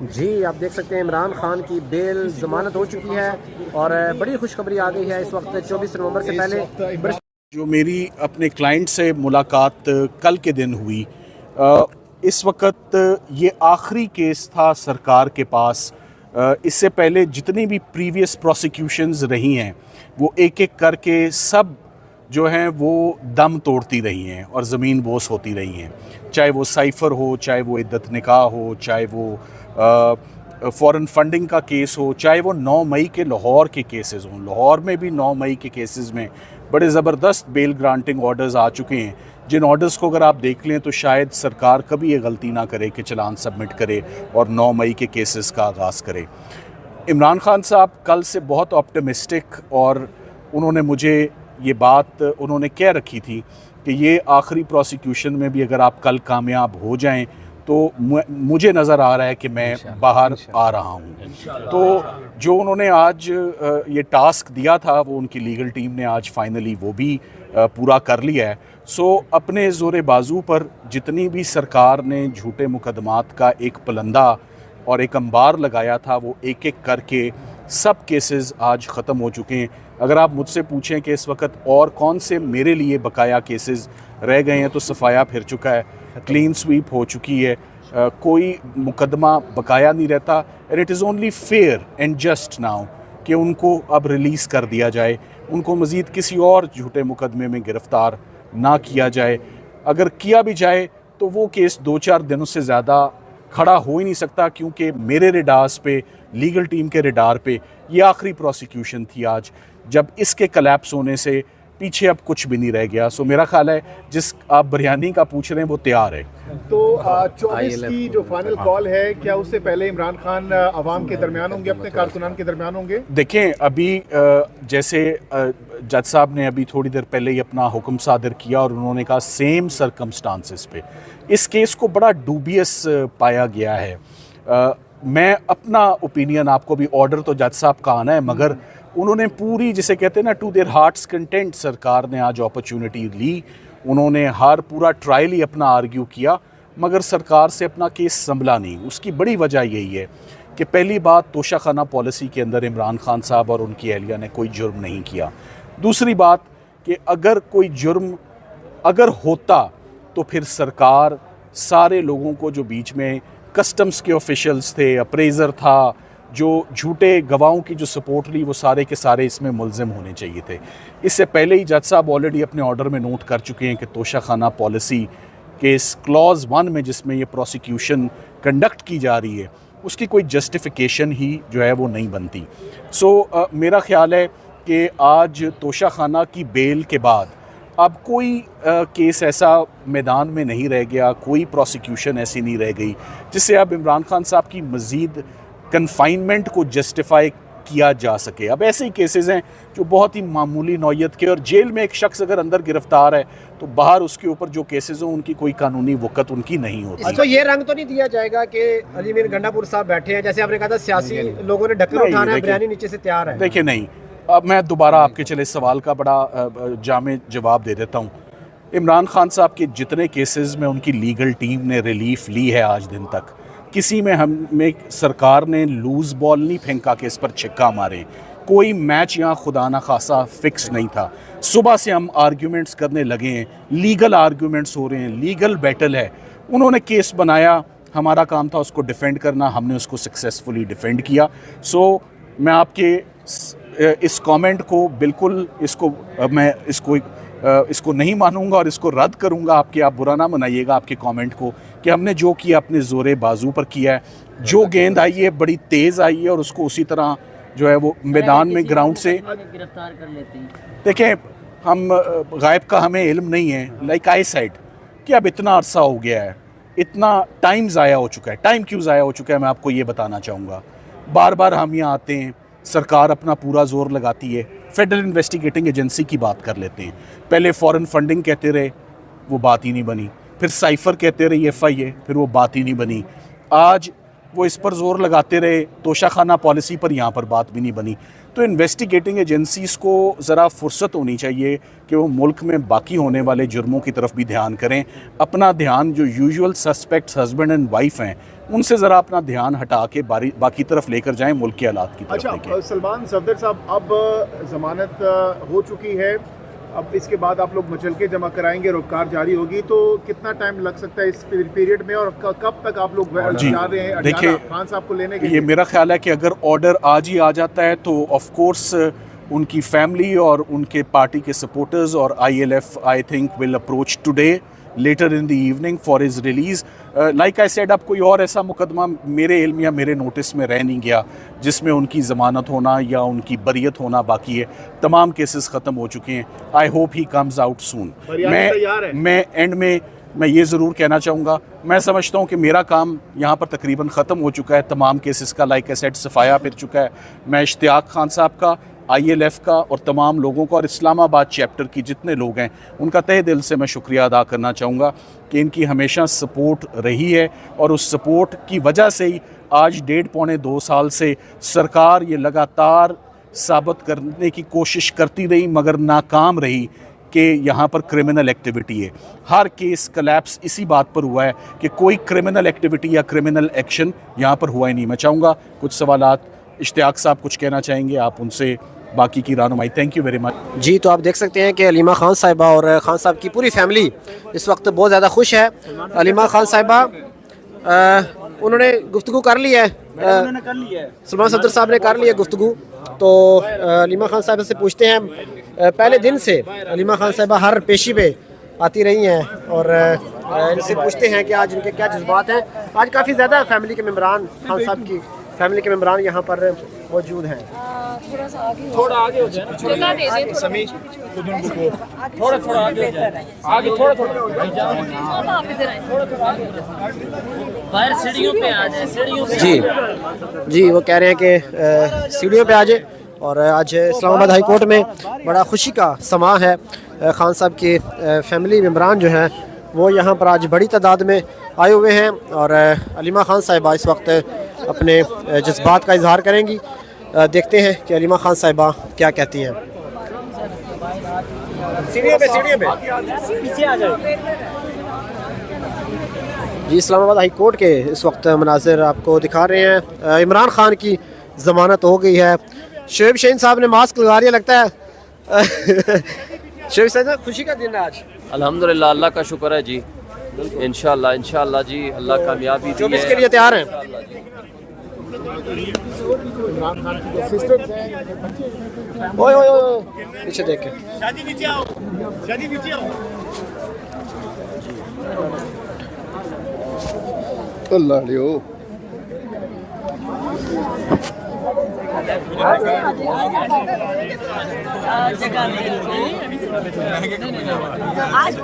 जी, आप देख सकते हैं इमरान खान की बेल ज़मानत हो चुकी है और बड़ी खुशखबरी आ गई है इस वक्त 24 नवंबर से पहले। जो मेरी अपने क्लाइंट से मुलाकात कल के दिन हुई, इस वक्त ये आखिरी केस था सरकार के पास। इससे पहले जितनी भी प्रीवियस प्रोसिक्यूशंस रही हैं वो एक एक करके सब जो हैं वो दम तोड़ती रही हैं और ज़मीन बोस होती रही हैं। चाहे वो साइफ़र हो, चाहे वो इद्दत निकाह हो, चाहे वो फ़ॉरेन फंडिंग का केस हो, चाहे वो 9 मई के लाहौर के केसेस हों। लाहौर में भी 9 मई के केसेस में बड़े ज़बरदस्त बेल ग्रांटिंग ऑर्डर्स आ चुके हैं, जिन ऑर्डर्स को अगर आप देख लें तो शायद सरकार कभी ये गलती ना करे कि चालान सबमिट करे और 9 मई के केसेस का आगाज़ करे। इमरान खान साहब कल से बहुत ऑप्टिमिस्टिक, और उन्होंने मुझे ये बात उन्होंने कह रखी थी कि ये आखिरी प्रोसिक्यूशन में भी अगर आप कल कामयाब हो जाएं तो मुझे नज़र आ रहा है कि मैं बाहर आ रहा हूँ। तो जो उन्होंने आज ये टास्क दिया था वो उनकी लीगल टीम ने आज फाइनली वो भी पूरा कर लिया है। सो अपने ज़ोरे बाजू पर जितनी भी सरकार ने झूठे मुकदमात का एक पलंदा और एक अंबार लगाया था वो एक एक करके सब केसेस आज ख़त्म हो चुके हैं। अगर आप मुझसे पूछें कि इस वक्त और कौन से मेरे लिए बकाया केसेस रह गए हैं तो सफाया फिर चुका है, क्लीन स्वीप हो चुकी है। कोई मुकदमा बकाया नहीं रहता। And it is only fair and just now कि उनको अब रिलीज़ कर दिया जाए, उनको मज़ीद किसी और झूठे मुकदमे में गिरफ़्तार ना किया जाए। अगर किया भी जाए तो वो केस 2-4 दिनों से ज़्यादा खड़ा हो ही नहीं सकता, क्योंकि मेरे रेडार्स पे, लीगल टीम के रेडार पे ये आखिरी प्रोसिक्यूशन थी आज, जब इसके कलैप्स होने से पीछे अब कुछ भी नहीं रह गया। सो मेरा ख्याल है जिस आप बिरयानी का पूछ रहे हैं वो तैयार है। तो 24 की जो फाइनल कॉल है, क्या उससे पहले इमरान खान अवाम के दरमियान होंगे, अपने कारकुनान के दरमियान होंगे? देखें, अभी जैसे जज साहब ने अभी थोड़ी देर पहले ही अपना हुक्म सादर किया और उन्होंने कहा सेम सरकमस्टांसिस पे इस केस को बड़ा डूबियस पाया गया है। मैं अपना ओपिनियन, आपको भी ऑर्डर तो जज साहब का आना है, मगर उन्होंने पूरी, जिसे कहते हैं ना, टू देयर हार्ट्स कंटेंट सरकार ने आज अपॉर्चुनिटी ली। उन्होंने हर पूरा ट्रायल ही अपना आर्ग्यू किया, मगर सरकार से अपना केस संभला नहीं। उसकी बड़ी वजह यही है कि पहली बात, तोशाखाना पॉलिसी के अंदर इमरान खान साहब और उनकी अहलिया ने कोई जुर्म नहीं किया। दूसरी बात कि अगर कोई जुर्म अगर होता तो फिर सरकार सारे लोगों को, जो बीच में कस्टम्स के ऑफिशियल्स थे, अप्रेजर था, जो झूठे गवाहों की जो सपोर्ट ली, वो सारे के सारे इसमें मुलजिम होने चाहिए थे। इससे पहले ही जज साहब ऑलरेडी अपने ऑर्डर में नोट कर चुके हैं कि तोशाखाना पॉलिसी के इस क्लॉज 1 में जिसमें ये प्रोसिक्यूशन कंडक्ट की जा रही है उसकी कोई जस्टिफिकेशन ही जो है वो नहीं बनती। सो मेरा ख्याल है कि आज तोशाखाना की बेल के बाद अब कोई केस ऐसा मैदान में नहीं रह गया, कोई प्रोसिक्यूशन ऐसी नहीं रह गई जिससे अब इमरान खान साहब की मज़ीद कन्फाइनमेंट को जस्टिफाई किया जा सके। अब ऐसे ही केसेस हैं जो बहुत ही मामूली नौयत के, और जेल में एक शख्स अगर अंदर गिरफ्तार है तो बाहर उसके ऊपर जो केसेस हों उनकी कोई कानूनी वक़्त उनकी नहीं होती। इसको ये रंग तो नहीं दिया जाएगा कि अली मीर गंडापुर साहब बैठे हैं, जैसे आपने कहा था सियासी लोगों ने ढक्कन उठाना है, बिरयानी नीचे से तैयार है? देखिए, नहीं, अब मैं दोबारा आपके चले सवाल का बड़ा जामे जवाब दे देता हूँ। इमरान खान साहब के जितने केसेस में उनकी लीगल टीम ने रिलीफ ली है आज दिन तक, किसी में हमें सरकार ने लूज़ बॉल नहीं फेंका कि इस पर छिक्का मारे। कोई मैच यहाँ खुदा ना खासा फिक्स नहीं था। सुबह से हम आर्ग्यूमेंट्स करने लगे हैं, लीगल आर्ग्यूमेंट्स हो रहे हैं, लीगल बैटल है। उन्होंने केस बनाया, हमारा काम था उसको डिफेंड करना, हमने उसको सक्सेसफुली डिफेंड किया। सो मैं आपके इस कमेंट को बिल्कुल, मैं इसको नहीं मानूंगा और इसको रद्द करूंगा। आप बुरा ना मनाइएगा आपके कमेंट को, कि हमने जो किया अपने ज़ोरे बाजू पर किया है। जो गेंद आई है बड़ी तेज़ आई है और उसको उसी तरह जो है वो मैदान में ग्राउंड से गिरफ्तार कर लेते हैं। देखें, हम गायब का हमें इल्म नहीं है, लाइक आई सेड कि अब इतना अरसा हो गया है, इतना टाइम ज़ाया हो चुका है। टाइम क्यों ज़ाया हो चुका है मैं आपको ये बताना चाहूँगा। बार बार हम यहाँ आते हैं, सरकार अपना पूरा जोर लगाती है, फेडरल इन्वेस्टिगेटिंग एजेंसी की बात कर लेते हैं। पहले फॉरेन फंडिंग कहते रहे, वो बात ही नहीं बनी। फिर साइफ़र कहते रहे FIA, फिर वो बात ही नहीं बनी। आज वो इस पर जोर लगाते रहे, तोशाखाना पॉलिसी पर, यहाँ पर बात भी नहीं बनी। तो इन्वेस्टिगेटिंग एजेंसीज़ को ज़रा फुर्सत होनी चाहिए कि वो मुल्क में बाकी होने वाले जुर्मों की तरफ भी ध्यान करें। अपना ध्यान जो usual suspects husband and wife हैं उनसे ज़रा अपना ध्यान हटा के बाकी तरफ लेकर जाएं, मुल्क के हालात की तरफ अच्छा लेके। सलमान सफदर साहब, अब जमानत हो चुकी है, अब इसके बाद आप लोग मुचलके जमा कराएंगे, रोकार जारी होगी, तो कितना टाइम लग सकता है इस पीरियड में, और कब तक आप लोग जी, जा रहे हैं देखिए, खान साहब को लेने के ये लिए? मेरा ख्याल है कि अगर ऑर्डर आज ही आ जाता है तो ऑफ कोर्स उनकी फैमिली और उनके पार्टी के सपोर्टर्स और ILF I think will approach today later in the evening for his release. Like I said, अब कोई और ऐसा मुकदमा मेरे इल्म या मेरे नोटिस में रह नहीं गया जिसमें उनकी ज़मानत होना या उनकी बरियत होना बाकी है। तमाम केसेस ख़त्म हो चुके हैं। I hope he comes out soon. मैं एंड में मैं ये ज़रूर कहना चाहूँगा, मैं समझता हूँ कि मेरा काम यहाँ पर तकरीबन ख़त्म हो चुका है, तमाम केसेस का लाइक आई सेड सफाया फिर चुका है। मैं इश्तियाक खान साहब का, ILF का और तमाम लोगों का और इस्लामाबाद चैप्टर की जितने लोग हैं उनका तहे दिल से मैं शुक्रिया अदा करना चाहूँगा कि इनकी हमेशा सपोर्ट रही है, और उस सपोर्ट की वजह से ही आज 1.5-2 साल से सरकार ये लगातार साबित करने की कोशिश करती रही मगर नाकाम रही कि यहाँ पर क्रिमिनल एक्टिविटी है। हर केस कलैप्स इसी बात पर हुआ है कि कोई क्रिमिनल एक्टिविटी या क्रिमिनल एक्शन यहाँ पर हुआ ही नहीं। मैं चाहूँगा कुछ सवालात इश्तियाक साहब कुछ कहना चाहेंगे, आप उनसे बाकी की रानुमाई। Thank you very much. जी, तो आप देख सकते हैं कि अलीमा खान साहिबा और खान साहब की पूरी फैमिली इस वक्त बहुत ज़्यादा खुश है। अलीमा खान साहिबा उन्होंने गुफ्तगू कर ली है, सलमान सफदर साहब ने कर ली है गुफ्तगू। तो अलीमा खान साहिबा से पूछते हैं, पहले दिन से अलीमा खान साहिबा हर पेशी पे आती रही हैं, और इनसे पूछते हैं कि आज इनके क्या जज्बात हैं। आज काफ़ी ज़्यादा फैमिली के मेम्बरान, खान साहब की फैमिली के मेम्बरान यहाँ पर मौजूद हैं। थोड़ा आगे हो जाए ना, जगह दे दे समीज, थोड़ा आगे हो जाए, आगे थोड़ा आप इधर आए, थोड़ा बाहर सीढ़ियों पे आ जाए, सीढ़ियों पे। जी, वो कह रहे हैं कि सीढ़ियों पे आ जाए। और आज इस्लामाबाद हाई कोर्ट में बड़ा खुशी का समा है। खान साहब के फैमिली मेम्बरान जो हैं वो यहाँ पर आज बड़ी तादाद में आए हुए हैं, और अलीमा खान साहिबा इस वक्त अपने जज्बात का इजहार करेंगी। देखते हैं कि अलीमा खान साहिबा क्या कहती हैं। सीढ़ियों पे पीछे आ जाए। जी, इस्लामाबाद हाई कोर्ट के इस वक्त मनाजिर आपको दिखा रहे हैं। इमरान खान की ज़मानत हो गई है। शोएब शहीन साहब ने मास्क लगा लिया लगता है। शोएब साहब, खुशी का दिन है आज। अल्हम्दुलिल्लाह, अल्लाह का शुक्र है जी। इंशाल्लाह जी, अल्लाह कामयाबी दी है। 24 के लिए तैयार हैं। ओए ओए ओए, पीछे देख के आज